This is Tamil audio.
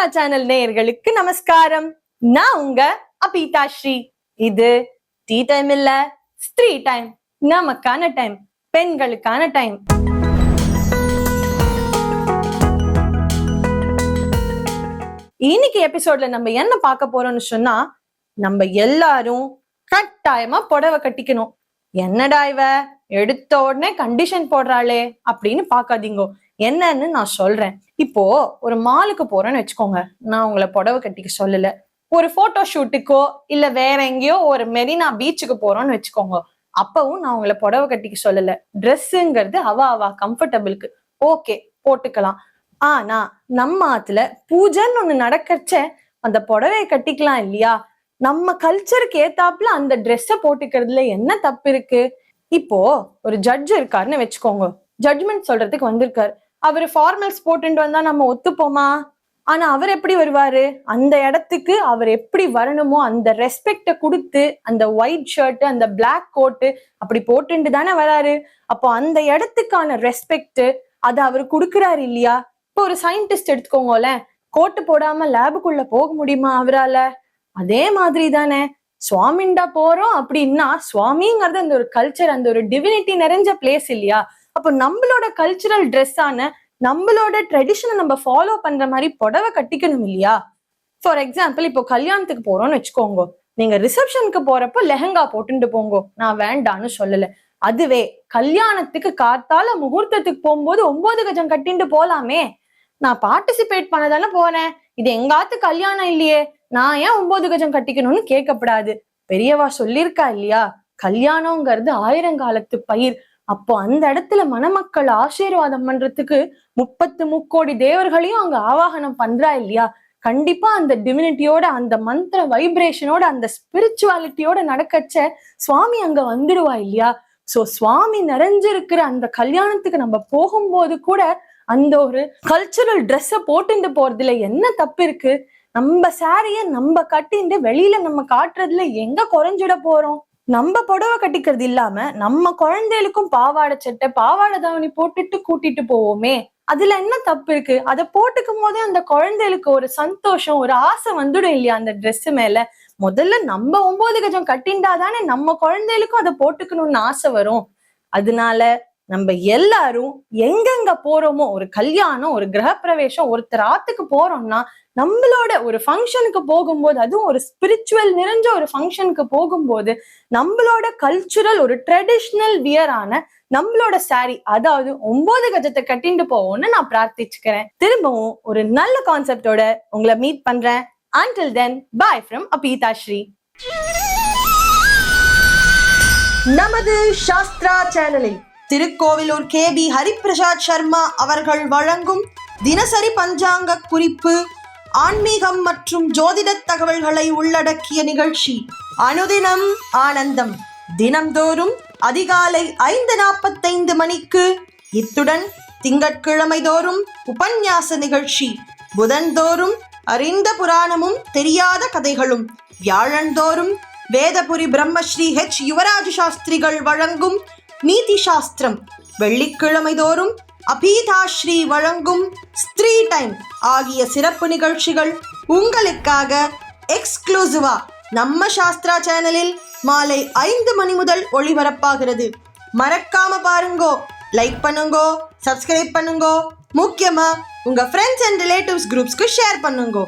சாஸ்திரா சேனல் நேயர்களுக்கு நமஸ்காரம். நான் உங்க அபீதா ஸ்ரீ. இது டீ டைம் இல்ல, ஸ்திரீ டைம், நமக்கான டைம், பெண்களுக்கான டைம். இன்னைக்கு எபிசோட்ல நம்ம என்ன பார்க்க போறோம்னு சொன்னா, நம்ம எல்லாரும் கட்டாயமா புடவை கட்டிக்கணும். என்னடா இவ எடுத்த உடனே கண்டிஷன் போடுறாளே அப்படின்னு பாக்காதீங்க. என்னன்னு நான் சொல்றேன். இப்போ ஒரு மாலுக்கு போறேன்னு வச்சுக்கோங்க. நான் உங்களை புடவை கட்டிக்க சொல்லல. ஒரு போட்டோ ஷூட்டுக்கோ இல்ல வேற எங்கேயோ ஒரு மெரினா பீச்சுக்கு போறோம்னு வச்சுக்கோங்க. அப்பவும் நான் உங்களை புடவை கட்டிக்க சொல்லல. ட்ரெஸ்ஸுங்கிறது அவ கம்ஃபர்டபிளுக்கு ஓகே போட்டுக்கலாம். ஆனா நம்ம ஆத்துல பூஜைன்னு ஒண்ணு நடக்கச்ச அந்த புடவையை கட்டிக்கலாம் இல்லையா? நம்ம கல்ச்சருக்கு ஏத்தாப்புல அந்த ட்ரெஸ்ஸ போட்டுக்கிறதுல என்ன தப்பு இருக்கு? இப்போ ஒரு ஜட்ஜ் இருக்காருன்னு வச்சுக்கோங்க. ஜட்ஜ்மெண்ட் சொல்றதுக்கு வந்திருக்காரு. அவரு ஃபார்மல்ஸ் போட்டுட்டு வந்தா நம்ம ஒத்துப்போமா? ஆனா அவர் எப்படி வருவாரு? அந்த இடத்துக்கு அவர் எப்படி வரணுமோ அந்த ரெஸ்பெக்ட கொடுத்து அந்த ஒயிட் ஷர்ட் அந்த பிளாக் கோட்டு அப்படி போட்டுட்டு தானே வராரு. அப்போ அந்த இடத்துக்கான ரெஸ்பெக்ட் அதை அவர் கொடுக்குறாரு இல்லையா? இப்போ ஒரு சயின்டிஸ்ட் எடுத்துக்கோங்களேன். கோட்டு போடாம லேபுக்குள்ள போக முடியுமா அவரால? அதே மாதிரி தானே சுவாமிண்டா போறோம் அப்படின்னா சுவாமிங்கிறது அந்த ஒரு கல்ச்சர், அந்த ஒரு டிவினிட்டி நிறைஞ்ச பிளேஸ் இல்லையா? அப்போ நம்மளோட கல்ச்சுரல் ட்ரெஸ்ஸான நம்மளோட ட்ரெடிஷனை நம்ம ஃபாலோ பண்ற மாதிரி புடவை கட்டிக்கணும் இல்லையா? ஃபார் எக்ஸாம்பிள் இப்போ கல்யாணத்துக்கு போறோம்னு வச்சுக்கோங்க. நீங்க ரிசப்ஷனுக்கு போறப்போ லெஹங்கா போட்டுட்டு போங்க, நான் வேண்டான்னு சொல்லல. அதுவே கல்யாணத்துக்கு காத்தால முகூர்த்தத்துக்கு போகும்போது 9 கஜம் கட்டிட்டு போலாமே. நான் பார்ட்டிசிபேட் பண்ணதானே போறேன், இது எங்காத்து கல்யாணம் இல்லையே, நான் ஏன் 9 கஜம் கட்டிக்கணும்னு கேட்கப்படாது. பெரியவா சொல்லியிருக்கா இல்லையா, கல்யாணங்கிறது 1000 காலத்து பயிர். அப்போ அந்த இடத்துல மணமக்கள் ஆசீர்வாதம் பண்றதுக்கு 30 முக்கோடி தேவர்களையும் அங்க ஆவாகனம் பண்றா இல்லையா? கண்டிப்பா அந்த டிவினிட்டியோட அந்த மந்திர வைப்ரேஷனோட அந்த ஸ்பிரிச்சுவாலிட்டியோட நடக்கச்ச சுவாமி அங்க வந்துடுவா இல்லையா? சோ சுவாமி நிறைஞ்சிருக்கிற அந்த கல்யாணத்துக்கு நம்ம போகும்போது கூட அந்த ஒரு கல்ச்சுரல் ட்ரெஸ்ஸ போட்டுட்டு போறதுல என்ன தப்பு இருக்கு? நம்ம சாரிய நம்ம கட்டிட்டு வெளியில நம்ம காட்டுறதுல எங்க குறைஞ்சிட போறோம்? நம்ம புடவை கட்டிக்கிறது இல்லாம நம்ம குழந்தைகளுக்கும் பாவாடை சட்டை பாவாடை தாவணி போட்டுட்டு கூட்டிட்டு போவோமே, அதுல என்ன தப்பு இருக்கு? அதை போட்டுக்கும் போதே அந்த குழந்தைகளுக்கு ஒரு சந்தோஷம், ஒரு ஆசை வந்துடும் இல்லையா அந்த ட்ரெஸ் மேல? முதல்ல நம்ம 9 கஜம் கட்டிண்டாதானே நம்ம குழந்தைகளுக்கும் அதை போட்டுக்கணும்னு ஆசை வரும். அதனால நம்ம எல்லாரும் எங்கெங்க போறோமோ, ஒரு கல்யாணம், ஒரு கிரகப்பிரவேசம், ஒருத்தர் ஆத்துக்கு போறோம்னா நம்மளோட ஒரு ஃபங்க்ஷனுக்கு போகும்போது, அதுவும் ஒரு ஸ்பிரிச்சுவல் நிறைஞ்ச ஒரு ஃபங்க்ஷனுக்கு போகும்போது நம்மளோட கல்ச்சுரல் ஒரு ட்ரெடிஷ்னல் வியரான நம்மளோட சாரி, அதாவது 9 கஜத்தை கட்டிட்டு போவோம்னு நான் பிரார்த்திச்சுக்கிறேன். திரும்பவும் ஒரு நல்ல கான்செப்டோட உங்களை மீட் பண்றேன். Until then, bye from அபீதா Sri. நமது சாஸ்திரா சேனலில் திருக்கோவிலூர் KB ஹரிபிரசாத் சர்மா அவர்கள் வழங்கும் தினசரி பஞ்சாங்க குறிப்பு, ஆன்மீகம் மற்றும் ஜோதிட தகவல்களை உள்ளடக்கிய நிகழ்ச்சி அனுதினம் ஆனந்தம். தினம்தோறும் அதிகாலை 5:45 மணிக்கு. இத்துடன் திங்கட்கிழமை தோறும் உபன்யாச நிகழ்ச்சி, புதன்தோறும் அறிந்த புராணமும் தெரியாத கதைகளும், வியாழந்தோறும் வேதபுரி பிரம்மஸ்ரீ H யுவராஜ் சாஸ்திரிகள் வழங்கும் நீதி சாஸ்திரம், வெள்ளிக்கிழமை தோறும் அபீதா ஸ்ரீ வழங்கும் ஸ்திரீ டைம் ஆகிய சிறப்பு நிகழ்ச்சிகள் உங்களுக்காக எக்ஸ்க்ளூசிவா நம்ம சாஸ்திரா சேனலில் மாலை 5 மணி முதல் ஒளிபரப்பாகிறது. மறக்காம பாருங்கோ, லைக் பண்ணுங்கோ, சப்ஸ்கிரைப் பண்ணுங்கோ, முக்கியமா உங்க ஃப்ரெண்ட்ஸ் அண்ட் ரிலேட்டிவ்ஸ் குரூப்ஸ்க்கு ஷேர் பண்ணுங்கோ.